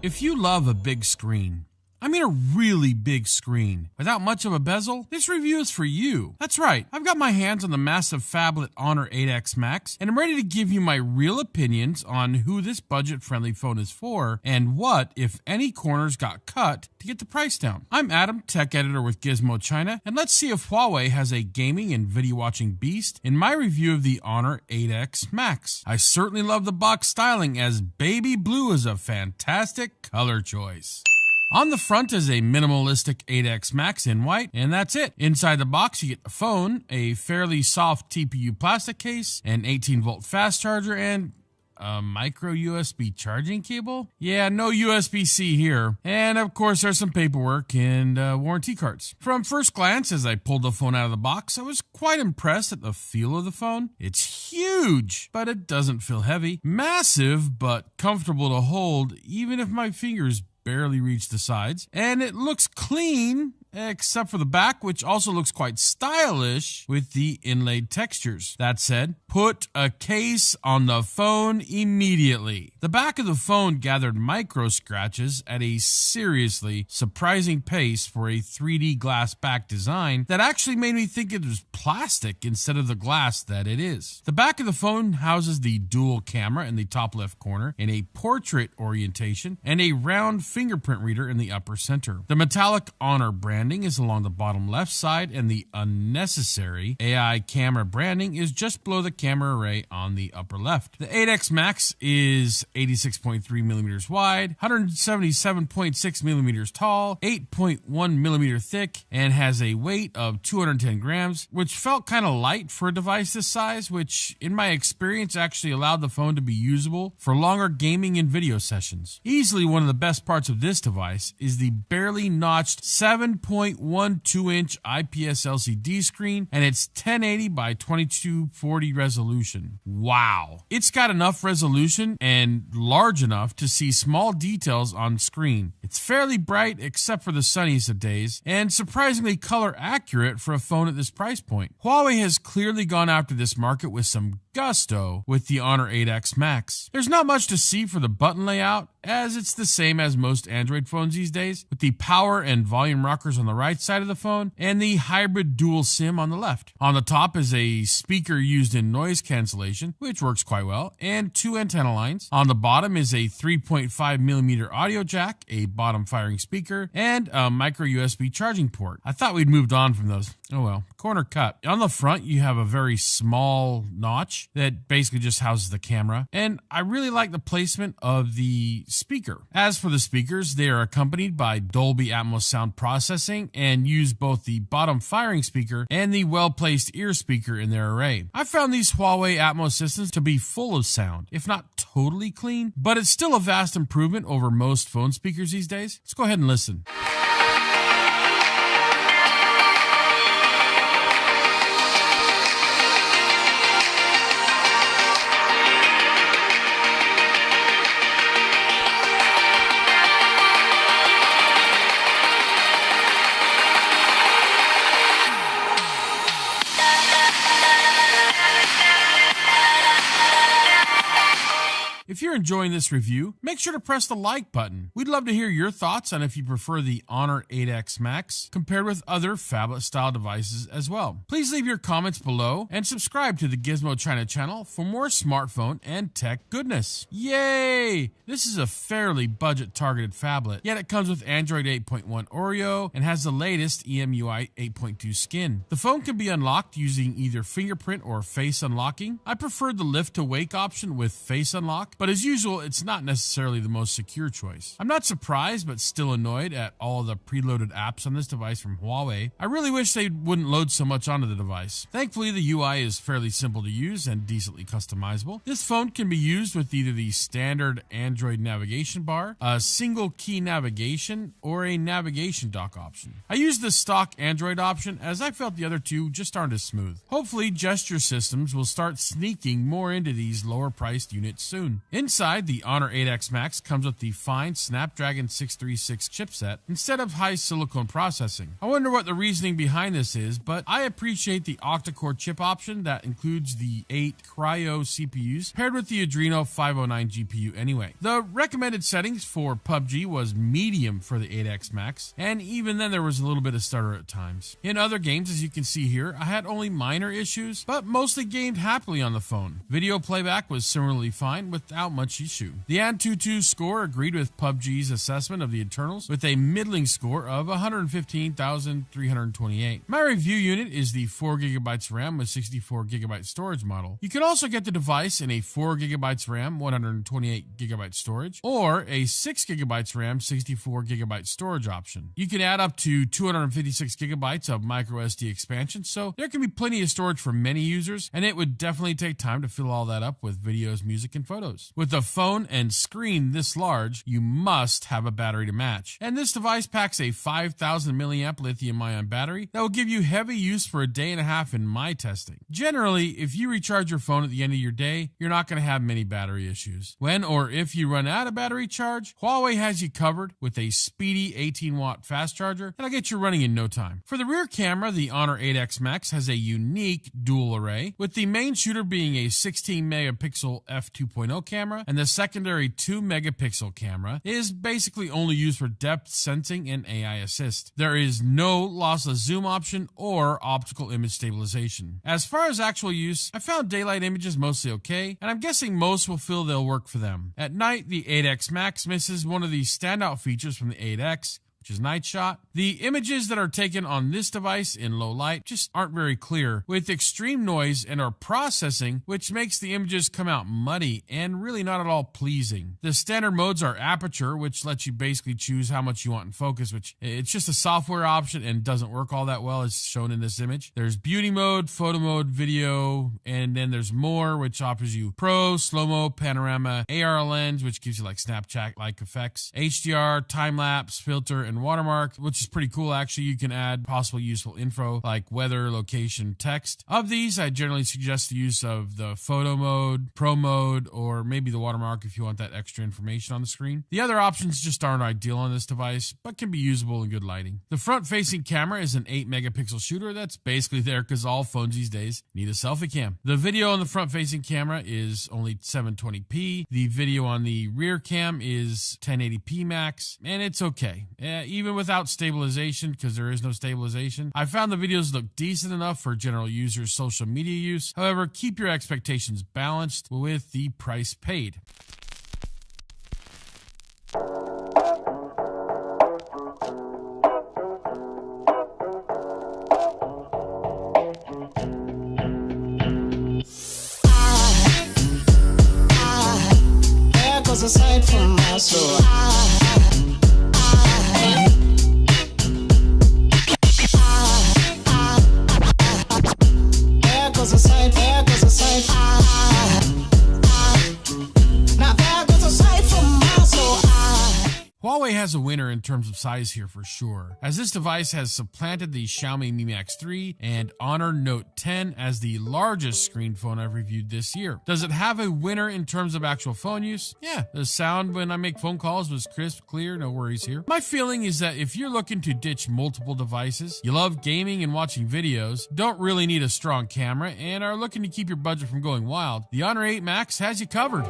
If you love a big screen, I mean a really big screen, without much of a bezel, this review is for you. That's right, I've got my hands on the massive phablet Honor 8X Max, and I'm ready to give you my real opinions on who this budget-friendly phone is for, and what, if any, corners got cut to get the price down. I'm Adam, tech editor with Gizmo China, and let's see if Huawei has a gaming and video watching beast in my review of the Honor 8X Max. I certainly love the box styling, as baby blue is a fantastic color choice. On the front is a minimalistic 8X Max in white, and that's it. Inside the box, you get the phone, a fairly soft TPU plastic case, an 18-volt fast charger, and a micro USB charging cable? Yeah, no USB-C here. And of course, there's some paperwork and warranty cards. From first glance, as I pulled the phone out of the box, I was quite impressed at the feel of the phone. It's huge, but it doesn't feel heavy. Massive, but comfortable to hold, even if my fingers barely reach the sides. And it looks clean, except for the back, which also looks quite stylish with the inlaid textures. That said, put a case on the phone immediately. The back of the phone gathered micro scratches at a seriously surprising pace for a 3D glass back design that actually made me think it was plastic instead of the glass that it is. The back of the phone houses the dual camera in the top left corner in a portrait orientation and a round fingerprint reader in the upper center. The metallic Honor branding is along the bottom left side, and the unnecessary AI camera branding is just below the camera array on the upper left. The 8X Max is 86.3 millimeters wide, 177.6 millimeters tall, 8.1 millimeter thick, and has a weight of 210 grams, which felt kind of light for a device this size, which in my experience actually allowed the phone to be usable for longer gaming and video sessions. Easily one of the best parts of this device is the barely notched 7.12-inch IPS LCD screen and its 1080 by 2240 resolution. Wow. It's got enough resolution and large enough to see small details on screen. It's fairly bright except for the sunniest of days, and surprisingly color accurate for a phone at this price point. Huawei has clearly gone after this market with some gusto with the Honor 8X Max. There's not much to see for the button layout, as it's the same as most Android phones these days, with the power and volume rockers on the right side of the phone and the hybrid dual SIM on the left. On the top is a speaker used in noise cancellation, which works quite well, and two antenna lines. On the bottom is a 3.5 millimeter audio jack, a bottom firing speaker, and a micro USB charging port. I thought we'd moved on from those. Oh well, corner cut. On the front, you have a very small notch that basically just houses the camera, and I really like the placement of the speaker. As for the speakers, they are accompanied by Dolby Atmos sound processing and use both the bottom firing speaker and the well-placed ear speaker in their array. I found these Huawei Atmos systems to be full of sound, if not totally clean, but it's still a vast improvement over most phone speakers these days. Let's go ahead and listen. If you're enjoying this review, make sure to press the like button. We'd love to hear your thoughts on if you prefer the Honor 8X Max compared with other phablet-style devices as well. Please leave your comments below and subscribe to the Gizmo China channel for more smartphone and tech goodness. Yay! This is a fairly budget-targeted phablet, yet it comes with Android 8.1 Oreo and has the latest EMUI 8.2 skin. The phone can be unlocked using either fingerprint or face unlocking. I preferred the lift-to-wake option with face unlock, but as usual, it's not necessarily the most secure choice. I'm not surprised, but still annoyed at all the preloaded apps on this device from Huawei. I really wish they wouldn't load so much onto the device. Thankfully, the UI is fairly simple to use and decently customizable. This phone can be used with either the standard Android navigation bar, a single key navigation, or a navigation dock option. I used the stock Android option as I felt the other two just aren't as smooth. Hopefully, gesture systems will start sneaking more into these lower priced units soon. In Inside, the Honor 8X Max comes with the fine Snapdragon 636 chipset instead of high silicon processing. I wonder what the reasoning behind this is, but I appreciate the octa-core chip option that includes the 8 Cryo CPUs paired with the Adreno 509 GPU anyway. The recommended settings for PUBG was medium for the 8X Max, and even then there was a little bit of stutter at times. In other games, as you can see here, I had only minor issues, but mostly gamed happily on the phone. Video playback was similarly fine without much issue. The Antutu score agreed with PUBG's assessment of the internals with a middling score of 115,328. My review unit is the 4GB RAM with 64GB storage model. You can also get the device in a 4GB RAM, 128GB storage, or a 6GB RAM, 64GB storage option. You can add up to 256GB of microSD expansion, so there can be plenty of storage for many users, and it would definitely take time to fill all that up with videos, music, and photos. With a phone and screen this large, you must have a battery to match. And this device packs a 5,000 milliamp lithium-ion battery that will give you heavy use for a day and a half in my testing. Generally, if you recharge your phone at the end of your day, you're not going to have many battery issues. When or if you run out of battery charge, Huawei has you covered with a speedy 18-watt fast charger that'll get you running in no time. For the rear camera, the Honor 8X Max has a unique dual array, with the main shooter being a 16 megapixel f2.0 camera, and the secondary 2 megapixel camera is basically only used for depth sensing and AI assist. There is no lossless zoom option or optical image stabilization. As far as actual use, I found daylight images mostly okay, and I'm guessing most will feel they'll work for them. At night, the 8X Max misses one of the standout features from the 8X, which is night shot. The images that are taken on this device in low light just aren't very clear, with extreme noise and are processing, which makes the images come out muddy and really not at all pleasing. The standard modes are aperture, which lets you basically choose how much you want in focus, which it's just a software option and doesn't work all that well as shown in this image. There's beauty mode, photo mode, video, and then there's more, which offers you pro, slow-mo, panorama, AR lens, which gives you like Snapchat-like effects, HDR, time-lapse, filter, and watermark, which is pretty cool actually. You can add possible useful info like weather, location, text. Of these, I generally suggest the use of the photo mode, pro mode, or maybe the watermark if you want that extra information on the screen. The other options just aren't ideal on this device, but can be usable in good lighting. The front-facing camera is an 8 megapixel shooter that's basically there because all phones these days need a selfie cam. The video on the front-facing camera is only 720p. The video on the rear cam is 1080p max, and it's okay. Even without stabilization, because there is no stabilization, I found the videos look decent enough for general users' social media use. However, keep your expectations balanced with the price paid. There goes a sight from my soul. Huawei has a winner in terms of size here for sure, as this device has supplanted the Xiaomi Mi Max 3 and Honor Note 10 as the largest screen phone I've reviewed this year. Does it have a winner in terms of actual phone use? Yeah, the sound when I make phone calls was crisp, clear, no worries here. My feeling is that if you're looking to ditch multiple devices, you love gaming and watching videos, don't really need a strong camera, and are looking to keep your budget from going wild, the Honor 8 Max has you covered.